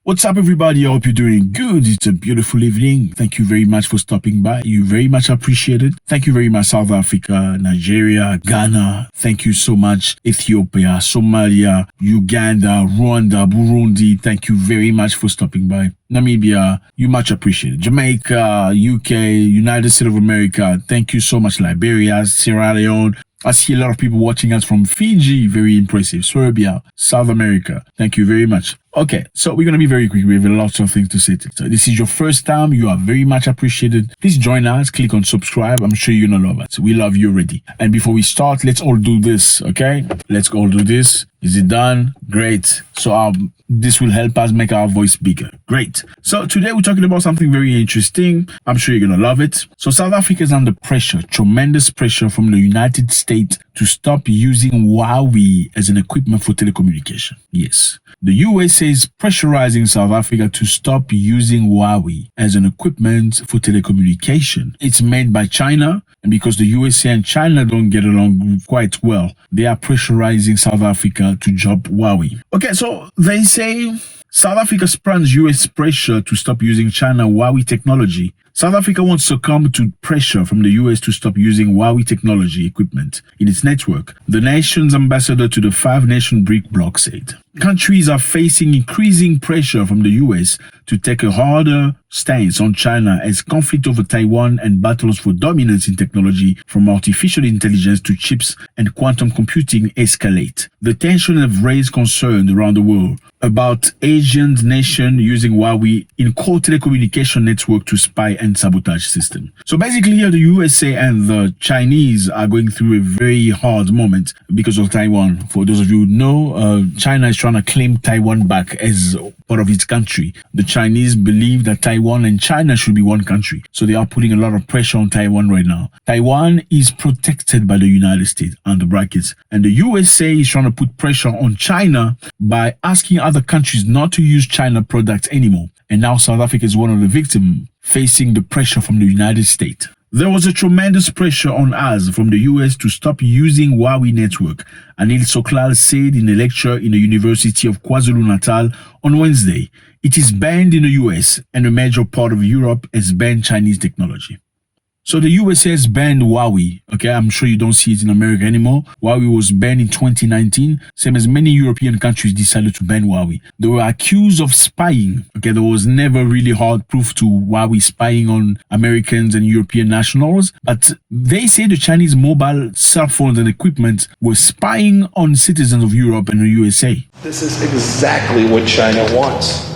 What's up, everybody? I hope you're doing good. It's a beautiful evening. Thank you very much for stopping by. You very much appreciated. Thank you very much, South Africa, Nigeria, Ghana. Thank you so much, Ethiopia, Somalia, Uganda, Rwanda, Burundi. Thank you very much for stopping by. Namibia, you much appreciated. Jamaica, UK, United States of America. Thank you so much. Liberia, Sierra Leone. I see a lot of people watching us from Fiji. Very impressive. Serbia, South America. Thank you very much. Okay, so we're going to be very quick. We have lots of things to say. So this is your first time. You are very much appreciated. Please join us. Click on subscribe. I'm sure you're going to love us. We love you already. And before we start, let's all do this, okay? Let's all do this. Is it done? Great. So this will help us make our voice bigger. Great. So today we're talking about something very interesting. I'm sure you're going to love it. So South Africa is under pressure, tremendous pressure from the United States to stop using Huawei as an equipment for telecommunication. Yes. The USA is pressurizing South Africa to stop using Huawei as an equipment for telecommunication. It's made by China, and because the USA and China don't get along quite well, they are pressurizing South Africa to drop Huawei. Okay, so they say South Africa spurns US pressure to stop using China Huawei technology. South Africa won't succumb to pressure from the US to stop using Huawei technology equipment in its network, the nation's ambassador to the five-nation BRIC bloc said. Countries are facing increasing pressure from the US to take a harder stance on China as conflict over Taiwan and battles for dominance in technology from artificial intelligence to chips and quantum computing escalate. The tension have raised concern around the world about Asian nations using Huawei in core telecommunication network to spy and sabotage system. So basically here the USA and the Chinese are going through a very hard moment because of Taiwan. For those of you who know, China is trying to claim Taiwan back as part of its country. The Chinese believe that Taiwan and China should be one country. So they are putting a lot of pressure on Taiwan right now. Taiwan is protected by the United States under brackets. And the USA is trying to put pressure on China by asking other countries not to use China products anymore. And now South Africa is one of the victims facing the pressure from the United States. There was a tremendous pressure on us from the US to stop using Huawei network, Anil Soklal said in a lecture in the University of KwaZulu-Natal on Wednesday. It is banned in the US and a major part of Europe has banned Chinese technology. So the USA has banned Huawei. Okay, I'm sure you don't see it in America anymore. Huawei was banned in 2019, same as many European countries decided to ban Huawei. They were accused of spying. Okay, there was never really hard proof to Huawei spying on Americans and European nationals, but they say the Chinese mobile cell phones and equipment were spying on citizens of Europe and the USA. This is exactly what China wants.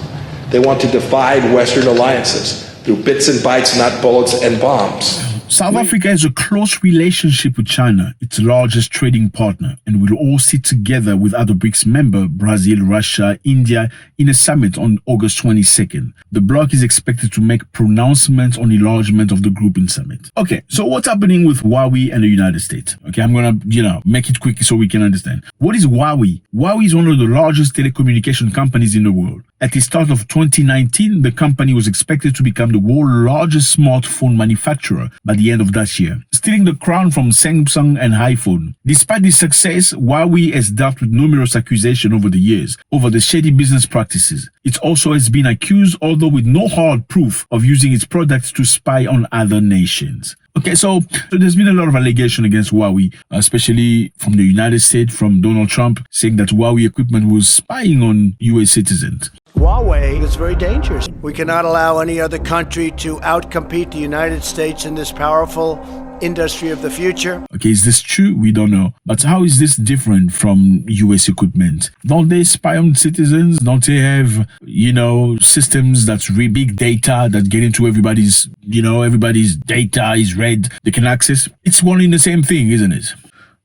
They want to divide Western alliances through bits and bytes, not bullets and bombs. South Africa has a close relationship with China, its largest trading partner, and will all sit together with other BRICS members, Brazil, Russia, India, in a summit on August 22nd. The bloc is expected to make pronouncements on enlargement of the group in summit. Okay, so what's happening with Huawei and the United States? Okay, I'm gonna, make it quick so we can understand. What is Huawei? Huawei is one of the largest telecommunication companies in the world. At the start of 2019, the company was expected to become the world's largest smartphone manufacturer by the end of that year, stealing the crown from Samsung and iPhone. Despite this success, Huawei has dealt with numerous accusations over the years over the shady business practices. It also has been accused, although with no hard proof, of using its products to spy on other nations. Okay, so there's been a lot of allegation against Huawei, especially from the United States, from Donald Trump, saying that Huawei equipment was spying on US citizens. Huawei is very dangerous. We cannot allow any other country to outcompete the United States in this powerful industry of the future. Okay, is this true? We don't know. But how is this different from US equipment? Don't they spy on citizens? Don't they have, systems that's really big data that get into everybody's data is read, they can access? It's one in the same thing, isn't it?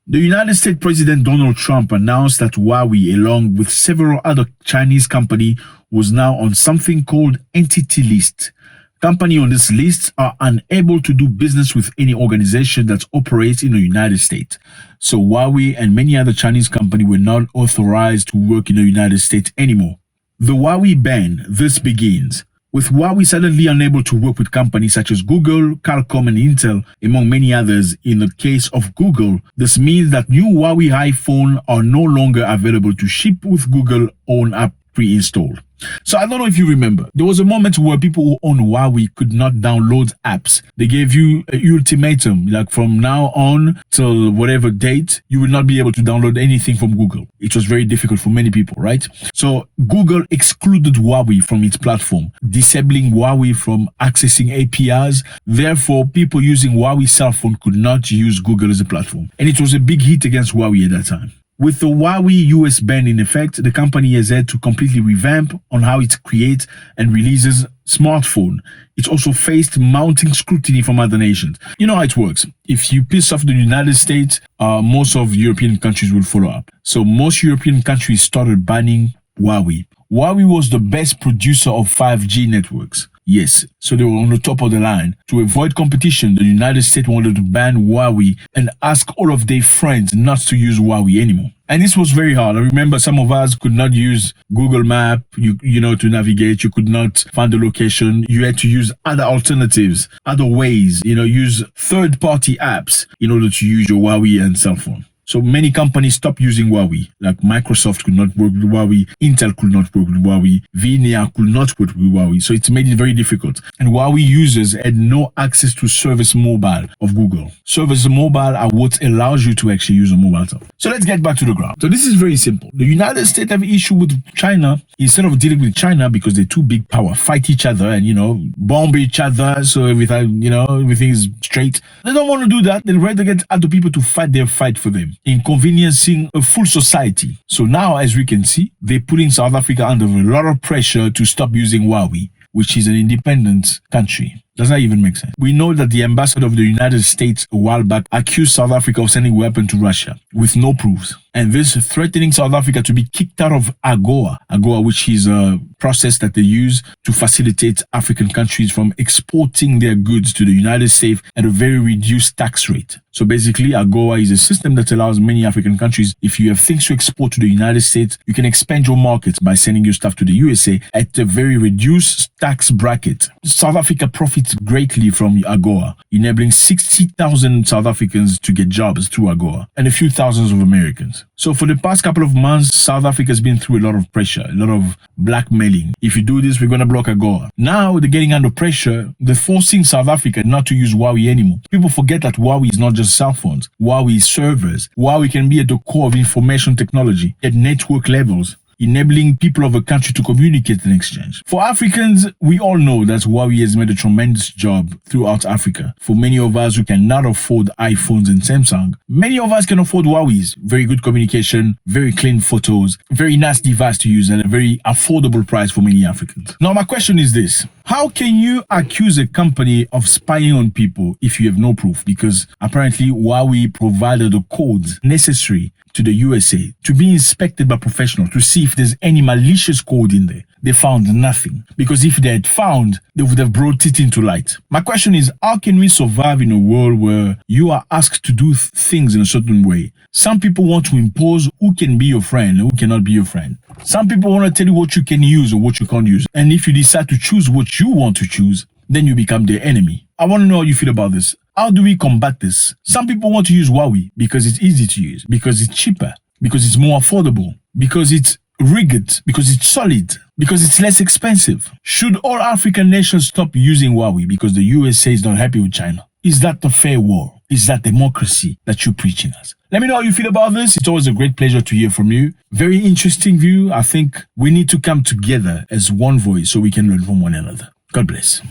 The United States President Donald Trump announced that Huawei, along with several other Chinese companies, was now on something called Entity List. Companies on this list are unable to do business with any organization that operates in the United States. So Huawei and many other Chinese companies were not authorized to work in the United States anymore. The Huawei ban thus begins, with Huawei suddenly unable to work with companies such as Google, Qualcomm and Intel, among many others. In the case of Google, this means that new Huawei iPhones are no longer available to ship with Google own app pre-installed. So I don't know if you remember, there was a moment where people who own Huawei could not download apps. They gave you an ultimatum, like from now on till whatever date, you will not be able to download anything from Google. It was very difficult for many people, right? So Google excluded Huawei from its platform, disabling Huawei from accessing APIs. Therefore, people using Huawei cell phone could not use Google as a platform. And it was a big hit against Huawei at that time. With the Huawei US ban in effect, the company has had to completely revamp on how it creates and releases smartphone. It's also faced mounting scrutiny from other nations. You know how it works. If you piss off the United States, most of European countries will follow up. So most European countries started banning Huawei. Huawei was the best producer of 5G networks. Yes, so they were on the top of the line. To avoid competition, the United States wanted to ban Huawei and ask all of their friends not to use Huawei anymore. And this was very hard. I remember some of us could not use Google Map, you know, to navigate. You could not find the location. You had to use other alternatives, other ways, use third-party apps in order to use your Huawei and cell phone. So many companies stopped using Huawei, like Microsoft could not work with Huawei, Intel could not work with Huawei, VNIA could not work with Huawei. So it's made it very difficult. And Huawei users had no access to Service Mobile of Google. Service Mobile are what allows you to actually use a mobile phone. So let's get back to the ground. So this is very simple. The United States have an issue with China. Instead of dealing with China because they're two big power, fight each other and, bomb each other. So everything is straight. They don't want to do that. They'd rather get other people to fight their fight for them, inconveniencing a full society. So now, as we can see, they're putting South Africa under a lot of pressure to stop using Huawei, which is an independent country. Does that even make sense? We know that the ambassador of the United States a while back accused South Africa of sending weapons to Russia with no proofs. And this threatening South Africa to be kicked out of AGOA, which is a process that they use to facilitate African countries from exporting their goods to the United States at a very reduced tax rate. So basically, AGOA is a system that allows many African countries, if you have things to export to the United States, you can expand your markets by sending your stuff to the USA at a very reduced tax bracket. South Africa profits greatly from AGOA, enabling 60,000 South Africans to get jobs through AGOA and a few thousands of Americans. So for the past couple of months, South Africa has been through a lot of pressure, a lot of blackmailing. If you do this, we're going to block AGOA. Now they're getting under pressure. They're forcing South Africa not to use Huawei anymore. People forget that Huawei is not just cell phones. Huawei is servers. Huawei can be at the core of information technology at network levels, enabling people of a country to communicate and exchange. For Africans, we all know that Huawei has made a tremendous job throughout Africa. For many of us who cannot afford iPhones and Samsung, many of us can afford Huawei's. Very good communication, very clean photos, very nice device to use at a very affordable price for many Africans. Now, my question is this. How can you accuse a company of spying on people if you have no proof? Because apparently Huawei provided the codes necessary to the USA to be inspected by professionals to see if there's any malicious code in there. They found nothing, because if they had found, they would have brought it into light. My question is, how can we survive in a world where you are asked to do things in a certain way? Some people want to impose who can be your friend and who cannot be your friend. Some people want to tell you what you can use or what you can't use. And if you decide to choose what you want to choose, then you become their enemy. I want to know how you feel about this. How do we combat this? Some people want to use Huawei because it's easy to use, because it's cheaper, because it's more affordable, because it's rigged, because it's solid, because it's less expensive. Should all African nations stop using Huawei because the USA is not happy with China? Is that the fair war? Is that democracy that you're preaching us? Let me know how you feel about this. It's always a great pleasure to hear from you. Very interesting view. I think we need to come together as one voice so we can learn from one another. God bless.